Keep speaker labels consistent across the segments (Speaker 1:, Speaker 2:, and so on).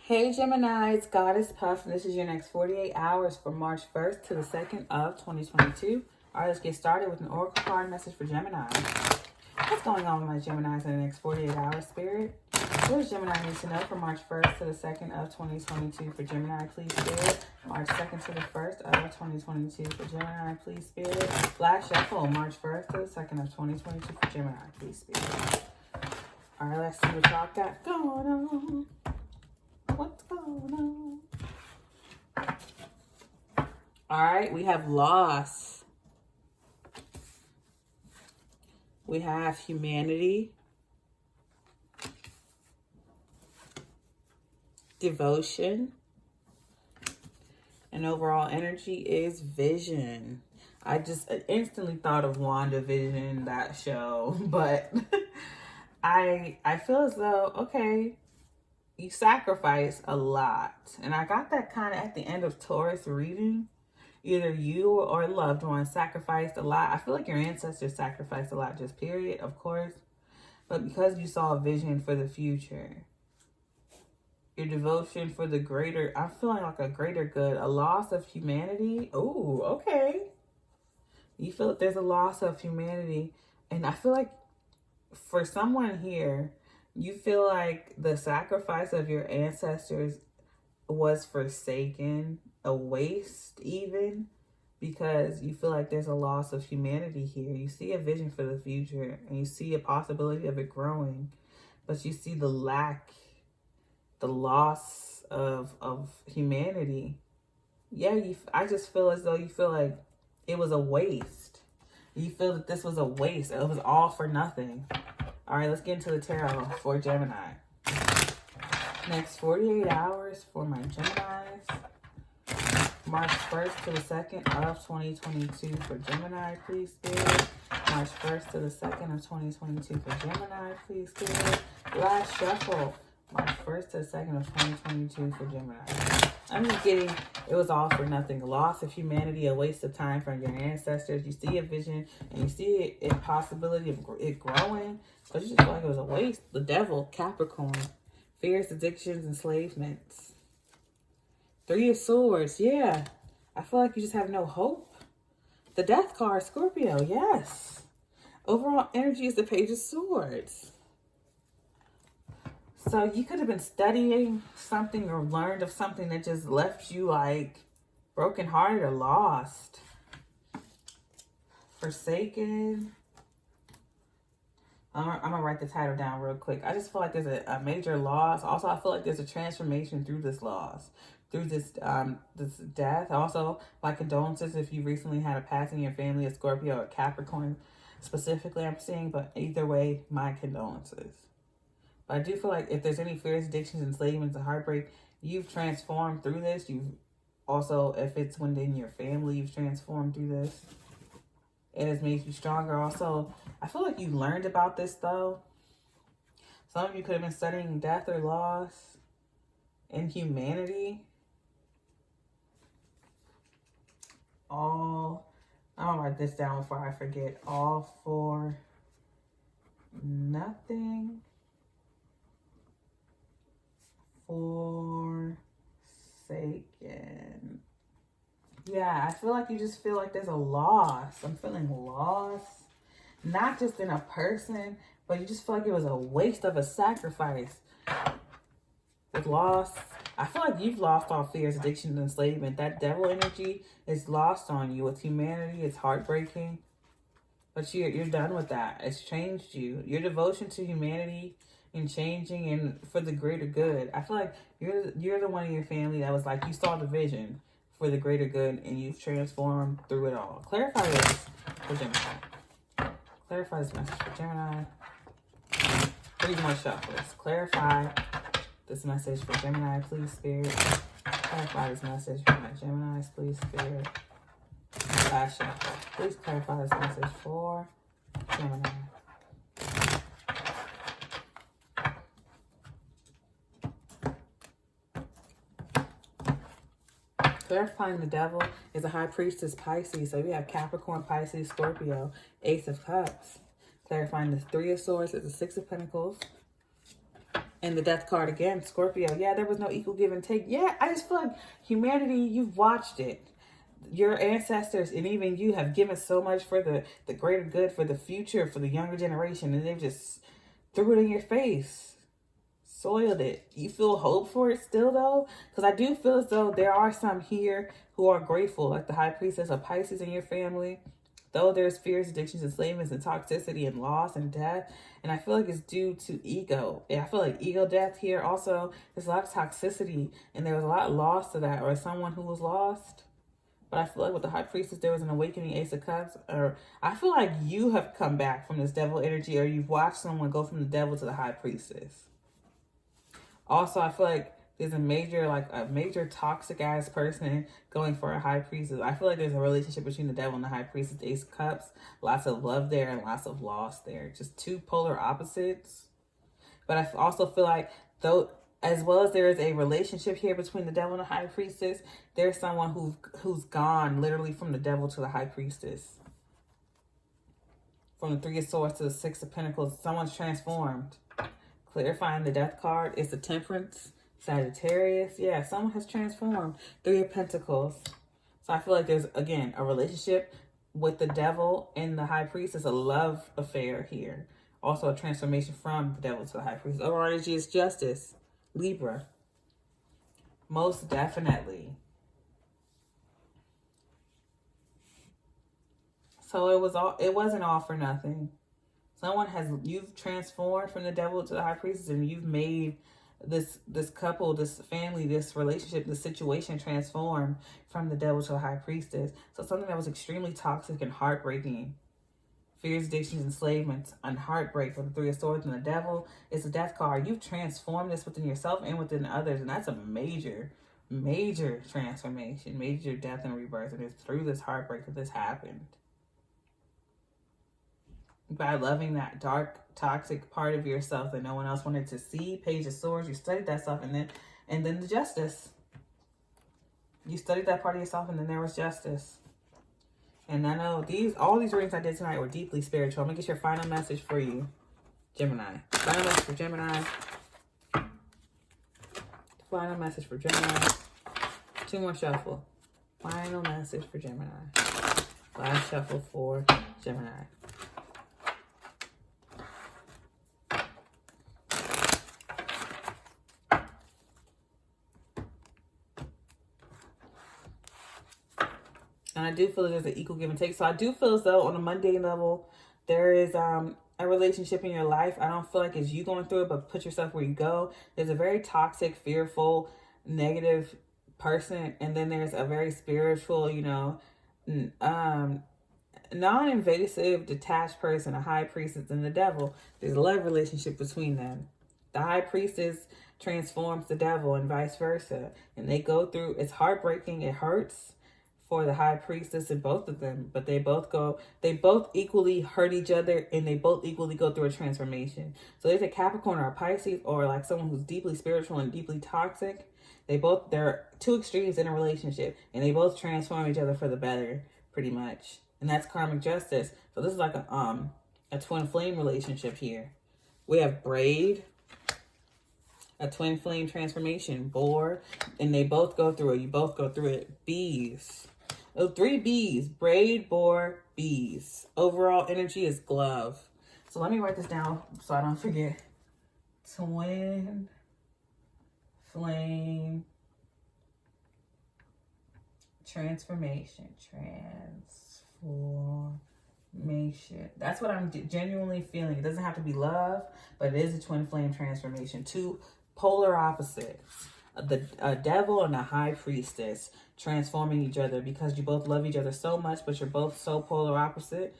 Speaker 1: Hey Gemini, it's Goddess Puff, and this is your next 48 hours for March 1st to the 2nd of 2022. All right, let's get started with an oracle card message for Gemini. What's going on with my Geminis in the next 48 hours, Spirit? What does Gemini need to know from March 1st to the 2nd of 2022 for Gemini, please, Spirit? March 2nd to the 1st of 2022 for Gemini, please, Spirit. Last shuffle, March 1st to the 2nd of 2022 for Gemini, please, Spirit. All right, let's see what y'all got going on. What's going on? All right, we have loss. We have humanity. Devotion. And overall energy is vision. I just instantly thought of WandaVision, that show, but I feel as though, okay, you sacrifice a lot. And I got that kind of at the end of Taurus reading. Either you or a loved one sacrificed a lot. I feel like your ancestors sacrificed a lot, just period, of course. But because you saw a vision for the future, your devotion for the greater, I'm feeling like a greater good, a loss of humanity. Oh, okay. You feel like there's a loss of humanity. And I feel like for someone here, you feel like the sacrifice of your ancestors was forsaken, a waste even, because you feel like there's a loss of humanity here. You see a vision for the future and you see a possibility of it growing, but you see the lack, the loss of humanity. Yeah, I just feel as though you feel like it was a waste. You feel that this was a waste. It was all for nothing. All right, let's get into the tarot for Gemini. Next 48 hours for my Geminis. March 1st to the 2nd of 2022 for Gemini, please, Spirit. March 1st to the 2nd of 2022 for Gemini, please, Spirit. Last shuffle, March 1st to the 2nd of 2022 for Gemini. I'm just getting, it was all for nothing. A loss of humanity, a waste of time from your ancestors. You see a vision and you see a possibility of it growing, but you just feel like it was a waste. The devil, Capricorn. Fears, addictions, enslavements. 3 of Swords, yeah. I feel like you just have no hope. The Death card, Scorpio, yes. Overall energy is the Page of Swords. So you could have been studying something or learned of something that just left you like brokenhearted or lost. Forsaken. I'm going to write the title down real quick. I just feel like there's a major loss. Also, I feel like there's a transformation through this loss, through this this death. Also, my condolences if you recently had a passing in your family, a Scorpio or Capricorn specifically I'm seeing. But either way, my condolences. But I do feel like if there's any fears, addictions, enslavements, and heartbreak, you've transformed through this. You've also, if it's within your family, you've transformed through this. It has made you stronger. Also, I feel like you learned about this, though. Some of you could have been studying death or loss and humanity. I'm going to write this down before I forget. All for nothing. Forsaken. Yeah, I feel like you just feel like there's a loss. I'm feeling loss. Not just in a person, but you just feel like it was a waste of a sacrifice. With loss, I feel like you've lost all fears, addictions, and enslavement. That devil energy is lost on you. With humanity, it's heartbreaking. But you're done with that. It's changed you. Your devotion to humanity and changing and for the greater good. I feel like you're the one in your family that was like, you saw the vision for the greater good and you've transformed through it all. Clarify this for Gemini. Clarify this message for Gemini. 3 more shuffles. Clarify this message for Gemini, please, Spirit. Clarify this message for my Geminis, please, Spirit. Last shuffle. Please clarify this message for Gemini. Clarifying the devil is a high priestess, Pisces. So we have Capricorn, Pisces, Scorpio, Ace of Cups. Clarifying the 3 of Swords is the 6 of Pentacles. And the death card again, Scorpio. Yeah, there was no equal give and take. Yeah, I just feel like humanity, you've watched it. Your ancestors and even you have given so much for the greater good, for the future, for the younger generation. And they've just threw it in your face. Soiled it. You feel hope for it still though? Because I do feel as though there are some here who are grateful. Like the High Priestess of Pisces in your family. Though there's fears, addictions, enslavements, and toxicity and loss and death. And I feel like it's due to ego. Yeah, I feel like ego death here. Also, there's a lot of toxicity. And there was a lot lost to that. Or someone who was lost. But I feel like with the High Priestess, there was an awakening Ace of Cups. Or I feel like you have come back from this devil energy. Or you've watched someone go from the devil to the High Priestess. Also, I feel like there's a major toxic ass person going for a High Priestess. I feel like there's a relationship between the devil and the High Priestess, Ace of Cups. Lots of love there and lots of loss there. Just two polar opposites. But I also feel like, though, as well as there is a relationship here between the devil and the High Priestess, there's someone who's gone literally from the devil to the High Priestess. From the Three of Swords to the Six of Pentacles, someone's transformed. Clarifying the death card is the Temperance, Sagittarius. Yeah, someone has transformed. Three of Pentacles. So I feel like there's, again, a relationship with the devil and the High Priestess, a love affair here. Also a transformation from the devil to the High Priestess. Overall energy is Justice, Libra. Most definitely. So it wasn't all for nothing. You've transformed from the devil to the High Priestess, and you've made this couple, this family, this relationship, this situation transform from the devil to the High Priestess. So something that was extremely toxic and heartbreaking. Fears, addictions, enslavement, and heartbreak for the Three of Swords and the devil is the death card. You've transformed this within yourself and within others, and that's a major transformation, major death and rebirth. And it's through this heartbreak that this happened. By loving that dark, toxic part of yourself that no one else wanted to see. Page of Swords, you studied that stuff, and then the Justice. You studied that part of yourself, and then there was Justice. And I know all these readings I did tonight were deeply spiritual. I'm gonna get your final message for you, Gemini. Final message for Gemini. Final message for Gemini. Two more shuffle. Final message for Gemini. Last shuffle for Gemini. And I do feel there's an equal give and take. So I do feel as though on a mundane level, there is a relationship in your life. I don't feel like it's you going through it, but put yourself where you go. There's a very toxic, fearful, negative person. And then there's a very spiritual, non-invasive, detached person, a High Priestess and the devil. There's a love relationship between them. The High Priestess transforms the devil and vice versa. And they go through, it's heartbreaking, it hurts for the High Priestess and both of them, but they both equally hurt each other, and they both equally go through a transformation. So there's a Capricorn or a Pisces, or like someone who's deeply spiritual and deeply toxic. They're two extremes in a relationship, and they both transform each other for the better, pretty much. And that's karmic justice. So this is like a twin flame relationship here. We have braid, a twin flame transformation, boar, and they both go through it. You both go through it. Bees. Oh, 3 bees. Braid, boar, bees. Overall energy is glove. So let me write this down so I don't forget. Twin flame transformation. That's what I'm genuinely feeling. It doesn't have to be love, but it is a twin flame transformation. Two polar opposites. The devil and the High Priestess transforming each other because you both love each other so much, but you're both so polar opposite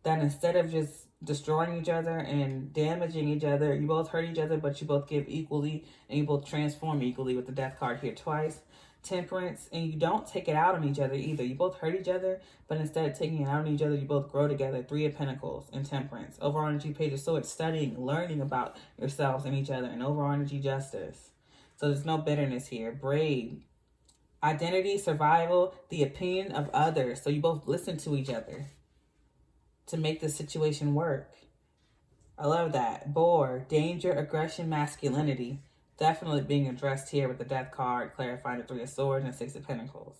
Speaker 1: that instead of just destroying each other and damaging each other, you both hurt each other, but you both give equally, and you both transform equally with the death card here twice. Temperance, and you don't take it out on each other either. You both hurt each other, but instead of taking it out on each other, you both grow together. 3 of Pentacles and Temperance. Overall energy, Page of Swords, studying, learning about yourselves and each other, and overall energy, Justice. So there's no bitterness here. Braid, identity, survival, the opinion of others. So you both listen to each other to make the situation work. I love that. Boar, danger, aggression, masculinity. Definitely being addressed here with the Death card, clarifying the Three of Swords and Six of Pentacles.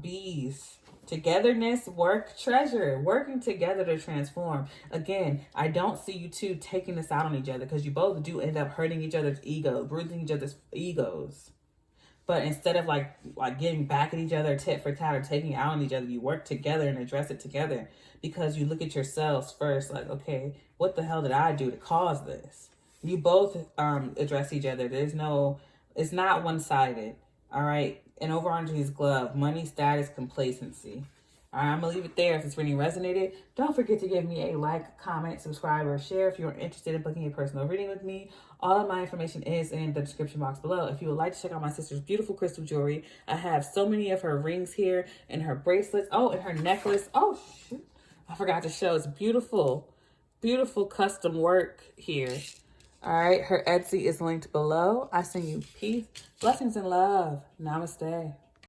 Speaker 1: Bees, togetherness, work, treasure, working together to transform. Again, I don't see you two taking this out on each other, because you both do end up hurting each other's ego, bruising each other's egos. But instead of like getting back at each other tit for tat or taking it out on each other, you work together and address it together, because you look at yourselves first, like, okay, what the hell did I do to cause this? You both address each other. There's no, it's not one-sided. All right. And over under his glove, money, status, complacency. All right, I'm going to leave it there. If this reading resonated, don't forget to give me a like, comment, subscribe, or share if you're interested in booking a personal reading with me. All of my information is in the description box below. If you would like to check out my sister's beautiful crystal jewelry, I have so many of her rings here and her bracelets. Oh, and her necklace. Oh, shoot. I forgot to show. It's beautiful, beautiful custom work here. All right, her Etsy is linked below. I send you peace, blessings, and love. Namaste.